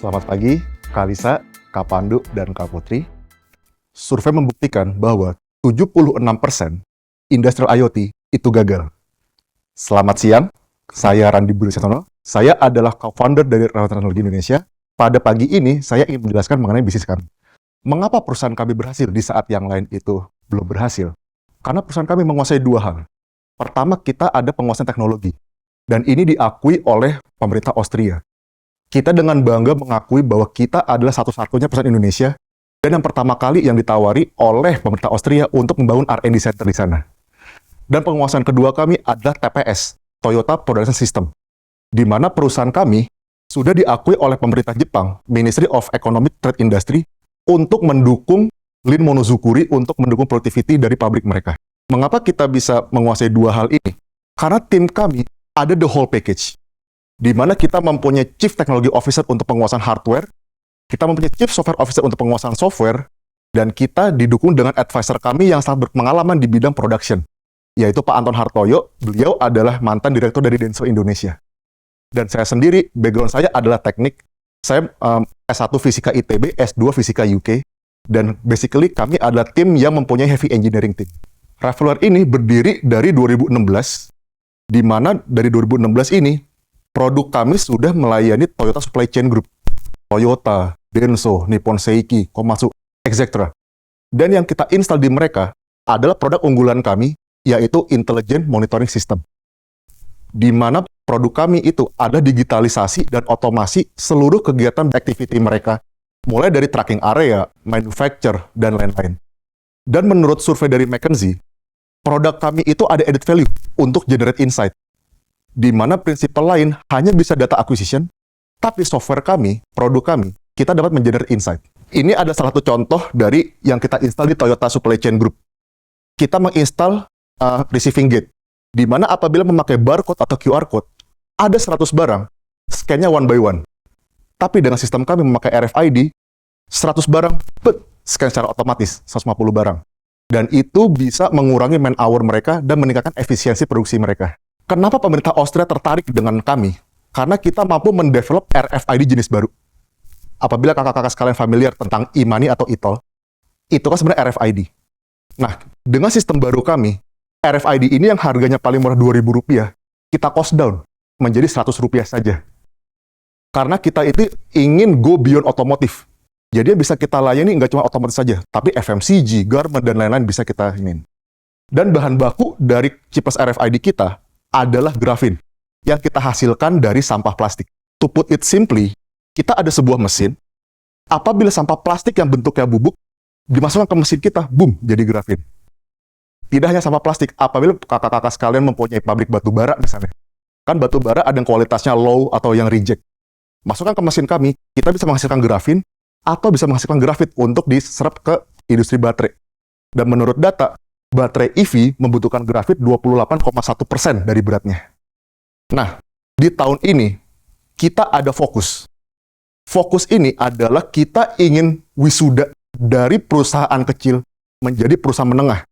Selamat pagi, Kak Lisa, Kak Pandu, dan Kak Putri. Survei membuktikan bahwa 76% industrial IoT itu gagal. Selamat siang, saya Randi Budi Setono. Saya adalah co-founder dari Relevant Technology Indonesia. Pada pagi ini, saya ingin menjelaskan mengenai bisnis kami. Mengapa perusahaan kami berhasil di saat yang lain itu belum berhasil? Karena perusahaan kami menguasai dua hal. Pertama, kita ada penguasaan teknologi. Dan ini diakui oleh pemerintah Austria. Kita dengan bangga mengakui bahwa kita adalah satu-satunya perusahaan Indonesia dan yang pertama kali yang ditawari oleh pemerintah Austria untuk membangun R&D center di sana. Dan penguasaan kedua kami adalah TPS, Toyota Production System, di mana perusahaan kami sudah diakui oleh pemerintah Jepang, Ministry of Economic Trade Industry, untuk mendukung Lean Monozukuri untuk mendukung productivity dari pabrik mereka. Mengapa kita bisa menguasai dua hal ini? Karena tim kami ada the whole package, di mana kita mempunyai Chief Technology Officer untuk penguasaan hardware, kita mempunyai Chief Software Officer untuk penguasaan software, dan kita didukung dengan advisor kami yang sangat berpengalaman di bidang production, yaitu Pak Anton Hartoyo. Beliau adalah mantan direktur dari Denso Indonesia. Dan saya sendiri, background saya adalah teknik. Saya S1 Fisika ITB, S2 Fisika UK, dan basically kami adalah tim yang mempunyai heavy engineering team. Reveler ini berdiri dari 2016, di mana dari 2016 ini, produk kami sudah melayani Toyota Supply Chain Group, Toyota, Denso, Nippon Seiki, Komatsu, etc. Dan yang kita install di mereka adalah produk unggulan kami, yaitu Intelligent Monitoring System. Di mana produk kami itu ada digitalisasi dan otomasi seluruh kegiatan activity mereka, mulai dari tracking area, manufacture, dan lain-lain. Dan menurut survei dari McKinsey, produk kami itu ada added value untuk generate insight, di mana prinsipal lain hanya bisa data acquisition, tapi software kami, produk kami, kita dapat mengenerate insight. Ini ada salah satu contoh dari yang kita install di Toyota Supply Chain Group. Kita menginstal receiving gate, di mana apabila memakai barcode atau QR code, ada 100 barang, scan-nya one by one. Tapi dengan sistem kami memakai RFID, 100 barang, scan secara otomatis, 150 barang. Dan itu bisa mengurangi man hour mereka dan meningkatkan efisiensi produksi mereka. Kenapa pemerintah Austria tertarik dengan kami? Karena kita mampu mendevelop RFID jenis baru. Apabila kakak-kakak sekalian familiar tentang e-money atau e-toll, itu kan sebenarnya RFID. Nah, dengan sistem baru kami, RFID ini yang harganya paling murah Rp2.000, kita cost down menjadi Rp100 saja. Karena kita itu ingin go beyond otomotif. Jadi bisa kita layani nggak cuma otomotif saja, tapi FMCG, garment, dan lain-lain bisa kita ingin. Dan bahan baku dari chipless RFID kita adalah grafin yang kita hasilkan dari sampah plastik. To put it simply, kita ada sebuah mesin, apabila sampah plastik yang bentuknya bubuk, dimasukkan ke mesin kita, boom, jadi grafin. Tidak hanya sampah plastik, apabila kakak-kakak sekalian mempunyai pabrik batu bara misalnya, kan batu bara ada yang kualitasnya low atau yang reject. Masukkan ke mesin kami, kita bisa menghasilkan grafin, atau bisa menghasilkan grafit untuk diserap ke industri baterai. Dan menurut data, baterai EV membutuhkan grafit 28,1% dari beratnya. Nah, di tahun ini, kita ada fokus. Fokus ini adalah kita ingin wisuda dari perusahaan kecil menjadi perusahaan menengah.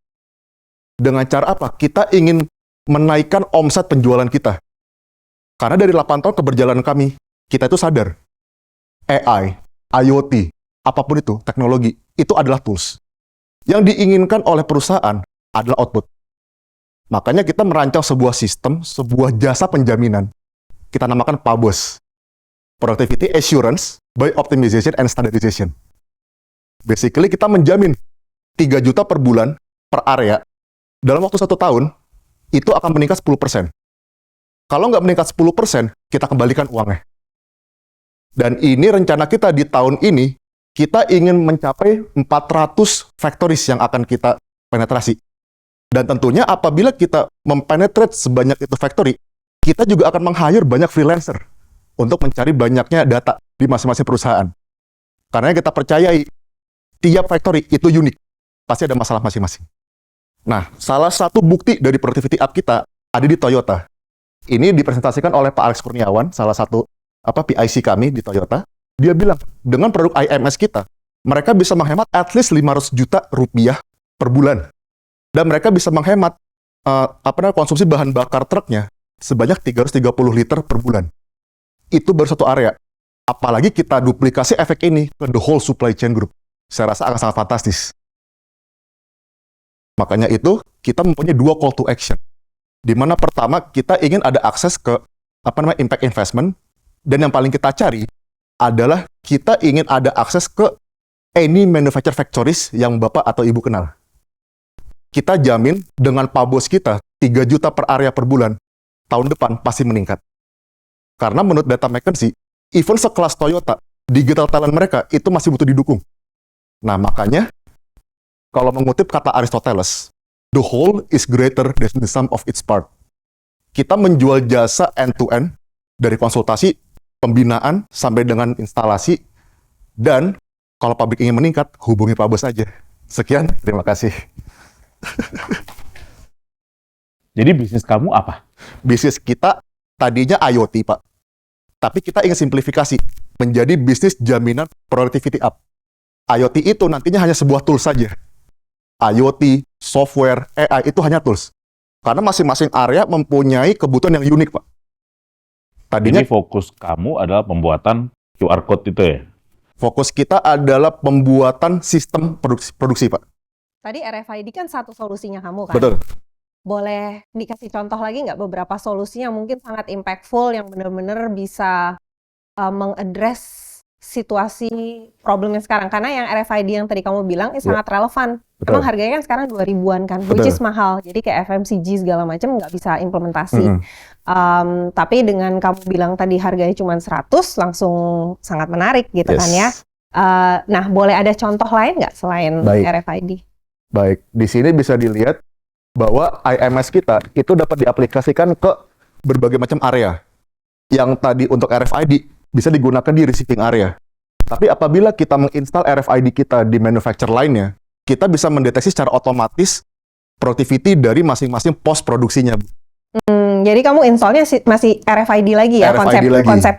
Dengan cara apa? Kita ingin menaikkan omset penjualan kita. Karena dari 8 tahun keberjalanan kami, kita itu sadar. AI, IoT, apapun itu, teknologi, itu adalah tools. Yang diinginkan oleh perusahaan adalah output. Makanya kita merancang sebuah sistem, sebuah jasa penjaminan. Kita namakan PABOS. Productivity Assurance by Optimization and Standardization. Basically, kita menjamin 3 juta per bulan, per area. Dalam waktu 1 tahun, itu akan meningkat 10%. Kalau nggak meningkat 10%, kita kembalikan uangnya. Dan ini rencana kita di tahun ini, kita ingin mencapai 400 factories yang akan kita penetrasi. Dan tentunya apabila kita mempenetrate sebanyak itu factory, kita juga akan meng-hire banyak freelancer untuk mencari banyaknya data di masing-masing perusahaan. Karena kita percayai, tiap factory itu unik. Pasti ada masalah masing-masing. Nah, salah satu bukti dari productivity up kita ada di Toyota. Ini dipresentasikan oleh Pak Alex Kurniawan, salah satu PIC kami di Toyota. Dia bilang, dengan produk IMS kita, mereka bisa menghemat at least 500 juta rupiah per bulan. Dan mereka bisa menghemat konsumsi bahan bakar truknya sebanyak 330 liter per bulan. Itu baru satu area. Apalagi kita duplikasi efek ini ke the whole supply chain group. Saya rasa akan sangat fantastis. Makanya itu, kita mempunyai dua call to action. Di mana pertama, kita ingin ada akses ke impact investment, dan yang paling kita cari adalah kita ingin ada akses ke any manufacturer factories yang Bapak atau Ibu kenal. Kita jamin dengan pabos kita 3 juta per area per bulan, tahun depan pasti meningkat. Karena menurut data McKinsey, even sekelas Toyota, digital talent mereka itu masih butuh didukung. Nah, makanya, kalau mengutip kata Aristoteles, the whole is greater than the sum of its part. Kita menjual jasa end-to-end, dari konsultasi, pembinaan, sampai dengan instalasi, dan kalau pabrik ingin meningkat, hubungi Pak Bos aja. Sekian, terima kasih. Jadi bisnis kamu apa? Bisnis kita tadinya IoT, Pak. Tapi kita ingin simplifikasi, menjadi bisnis jaminan productivity up. IoT itu nantinya hanya sebuah tools saja. IoT, software, AI itu hanya tools. Karena masing-masing area mempunyai kebutuhan yang unik, Pak. Tadinya Jadi fokus kamu adalah pembuatan QR code itu ya? fokus kita adalah pembuatan sistem produksi, Pak. Tadi RFID kan satu solusinya kamu kan? Betul. Boleh dikasih contoh lagi nggak beberapa solusi yang mungkin sangat impactful, yang benar-benar bisa mengadres situasi problemnya sekarang? Karena yang RFID yang tadi kamu bilang sangat relevan. Betul. Emang harganya kan sekarang 2.000-an kan, which is mahal. Jadi kayak FMCG segala macam nggak bisa implementasi. Tapi dengan kamu bilang tadi harganya cuma 100, langsung sangat menarik gitu kan ya. Nah, boleh ada contoh lain nggak selain RFID? Baik, di sini bisa dilihat bahwa IMS kita itu dapat diaplikasikan ke berbagai macam area. Yang tadi untuk RFID bisa digunakan di receiving area. Tapi apabila kita menginstal RFID kita di manufacturer lainnya, kita bisa mendeteksi secara otomatis productivity dari masing-masing pos produksinya. Jadi kamu installnya masih RFID lagi ya, RFID konsep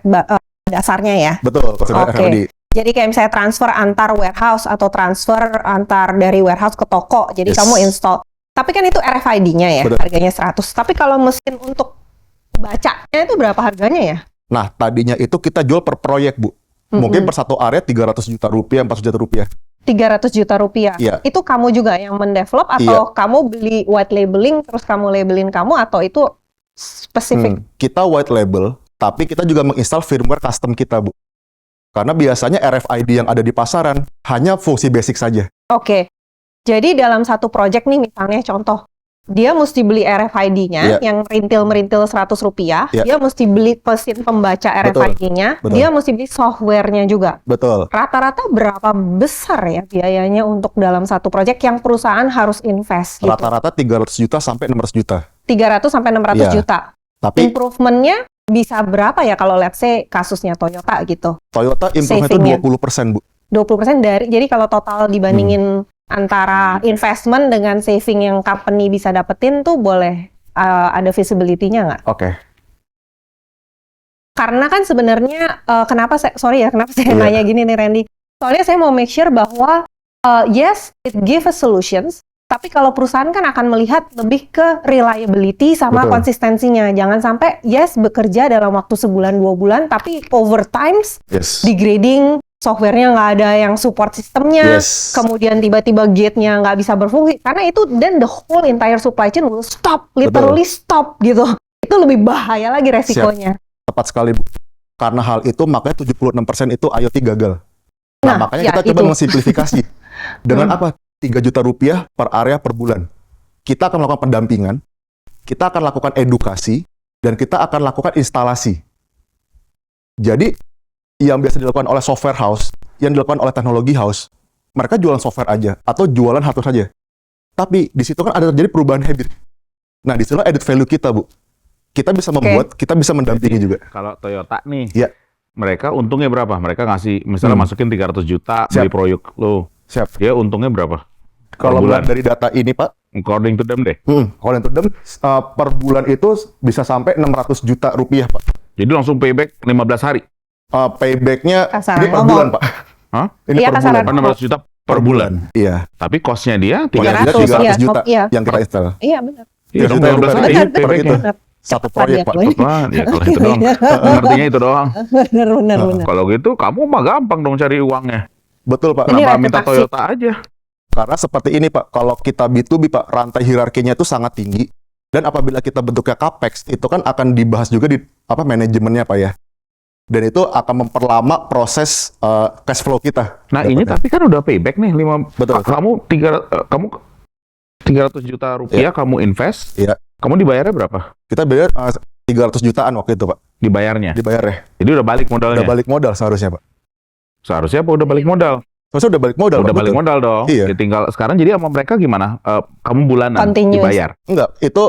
dasarnya ya? Betul, konsep RFID. Jadi kayak misalnya transfer antar warehouse atau transfer antar dari warehouse ke toko. Jadi kamu install. Tapi kan itu RFID-nya ya, harganya 100. Tapi kalau mesin untuk bacanya itu berapa harganya ya? Nah, tadinya itu kita jual per proyek, Bu. Mungkin per satu area 300 juta rupiah, 400 juta rupiah. 300 juta rupiah? Iya. Itu kamu juga yang mendevelop atau kamu beli white labeling terus kamu labelin kamu atau itu spesifik? Kita white label, tapi kita juga menginstal firmware custom kita, Bu. Karena biasanya RFID yang ada di pasaran hanya fungsi basic saja. Oke. Jadi dalam satu project nih misalnya contoh, dia mesti beli RFID-nya yang merintil 100 rupiah, dia mesti beli mesin pembaca RFID-nya, dia mesti beli software-nya juga. Betul. Rata-rata berapa besar ya biayanya untuk dalam satu project yang perusahaan harus invest? Rata-rata 300 juta sampai 600 juta. 300 sampai 600 juta. Tapi improvement-nya bisa berapa ya kalau let's say kasusnya Toyota gitu? Toyota improvement itu 20%, Bu. 20% dari, jadi kalau total dibandingin antara investment dengan saving yang company bisa dapetin tuh boleh ada visibility-nya nggak? Oke. Karena kan sebenarnya kenapa saya nanya gini nih Randy? Soalnya saya mau make sure bahwa yes, it give us solutions. Tapi kalau perusahaan kan akan melihat lebih ke reliability sama konsistensinya. Jangan sampai yes bekerja dalam waktu sebulan 2 bulan, tapi over times degrading, softwarenya nggak ada yang support sistemnya, kemudian tiba-tiba gate-nya nggak bisa berfungsi. Karena itu then the whole entire supply chain will stop, literally stop gitu. Itu lebih bahaya lagi resikonya. Tepat sekali, Bu. Karena hal itu makanya 76% itu IoT gagal. Nah makanya kita coba mensimplifikasi dengan apa? 3 juta rupiah per area per bulan. Kita akan melakukan pendampingan, kita akan lakukan edukasi, dan kita akan lakukan instalasi. Jadi, yang biasa dilakukan oleh software house, yang dilakukan oleh teknologi house, mereka jualan software aja, atau jualan hardware saja. Tapi, di situ kan ada terjadi perubahan habit. Nah, di situ added value kita, Bu. Kita bisa membuat, kita bisa mendampingi juga. Kalau Toyota nih, mereka untungnya berapa? Mereka ngasih, misalnya masukin 300 juta beli proyek lo. Siap. Dia untungnya berapa? Kalau dari data ini, Pak, according to them deh. According to them, per bulan itu bisa sampai 600 juta rupiah, Pak. Jadi langsung payback 15 hari? Payback-nya ini per bulan, Pak. Hah? Ini per bulan. 600 juta per bulan? Iya. Tapi cost-nya dia 300 juta yang kita install. Iya, benar. Iya, 15 hari payback-nya. satu proyek, Pak. Wah, ya kalau itu doang. Artinya itu doang. Benar. Kalau gitu kamu mah gampang dong cari uangnya. Betul, Pak. Ini Kenapa minta reputasi. Toyota aja? Karena seperti ini, Pak, kalau kita B2B, Pak, rantai hierarkinya itu sangat tinggi. Dan apabila kita bentuknya CAPEX, itu kan akan dibahas juga di manajemennya, Pak, ya. Dan itu akan memperlama proses cash flow kita. Nah, ini Dapatnya. tapi kan udah payback nih, Betul. kamu 300 juta rupiah kamu invest, Iya. kamu dibayarnya berapa? Kita bayar 300 jutaan waktu itu, Pak. Dibayarnya. Dibayar ya. Jadi udah balik modalnya. Udah balik modal seharusnya, Pak. Seharusnya apa udah balik modal? Seharusnya udah balik modal, Udah Pak, balik betul. modal dong. Iya. Ya, tinggal sekarang jadi sama mereka gimana? Kamu bulanan Continuous. dibayar. Enggak, itu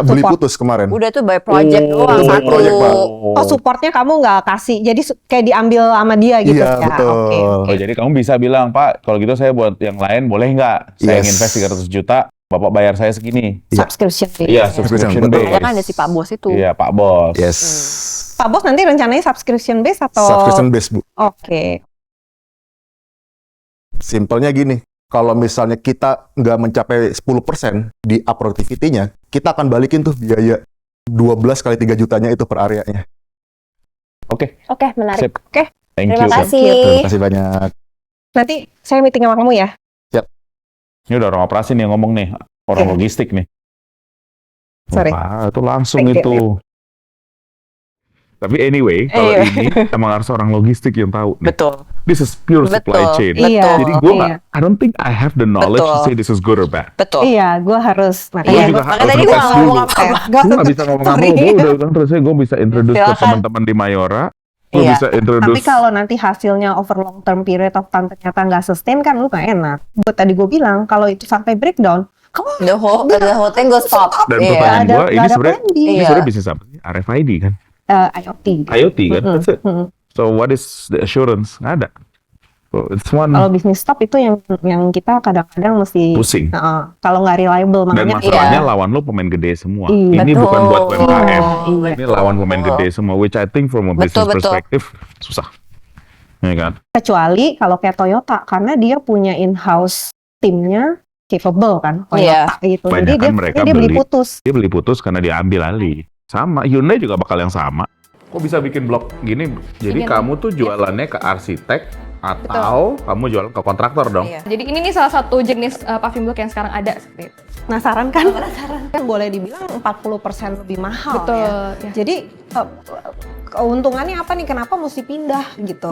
beli Support. putus kemarin. Udah tuh by project doang. itu by Satu. project, Pak. Oh, supportnya kamu nggak kasih, jadi kayak diambil sama dia gitu Iya, ya? betul. Oke. Oh, jadi kamu bisa bilang, Pak, kalau gitu saya buat yang lain boleh nggak? Saya Yes. invest 300 juta, Bapak bayar saya segini. Iya. Subscription fee. Iya, subscription betul. base. Makanya kan ada si Pak Bos itu. Iya, Pak Bos. Yes. Pak Bos nanti rencananya subscription base atau? Subscription base, Bu. Oke. Simpelnya gini, kalau misalnya kita nggak mencapai 10% di productivity-nya, kita akan balikin tuh biaya 12 kali 3 jutanya itu per areanya. Oke, Oke, menarik. sip. Oke. Thank Terima you. kasih. Terima kasih banyak. Nanti saya meeting sama kamu ya. Ini udah orang operasi nih yang ngomong nih, orang Oke. logistik nih. Sorry. Wah, itu langsung Thank you. itu. Tapi anyway, kalau Iya. ini emang harus orang logistik yang tahu nih. Betul. This is pure supply Betul. chain. Iya. Jadi gue nggak, Iya. I don't think I have the knowledge to Betul. say this is good or bad. Betul. Iya, gue harus. Gua Iya, juga makanya harus tadi gue ngetes nggak ngomong dulu. apa-apa. Gak, Gue nggak bisa ngomong sama Sorry. lo, gue udah bilang terusnya gue bisa introduce ke Silakan. teman-teman di Mayora. Gue Iya. bisa introduce. Tapi kalau nanti hasilnya over long term period of time ternyata nggak sustain kan lu nggak enak. Buat tadi gue bilang kalau itu sampai breakdown, kamu The whole thing goes stop. Dan Iya. pertanyaan ada gue, ini nggak ada sebenarnya plan B. ini Iya. sebenarnya bisnis apa sih? RFID kan? IoT. IoT kan? Mm-mm. That's it. Mm-mm. So what is the assurance? Nggak ada. So it's one Kalau bisnis stop itu yang kita kadang-kadang mesti pusing. kalau nggak reliable Dan makanya masalahnya lawan lo pemain gede semua. Iya. Ini Betul. bukan buat UMKM. Iya. Ini lawan pemain gede semua, which I think from a business Betul, betul. perspective susah. Ya kan? kecuali kalau kayak Toyota karena dia punya in-house timnya capable kan Toyota gitu. Jadi Banyakan mereka dia beli beli. putus. Dia beli putus karena dia ambil alih. Sama, Hyundai juga bakal yang sama. Kok bisa bikin blok gini? Jadi Bikin. kamu tuh jualannya ke arsitek atau kamu jual ke kontraktor dong? Iya. Jadi ini nih salah satu jenis paving block yang sekarang ada seperti itu. Penasaran kan? Kan boleh dibilang 40% lebih mahal Betul. ya. Ya. Jadi keuntungannya apa nih? Kenapa mesti pindah gitu?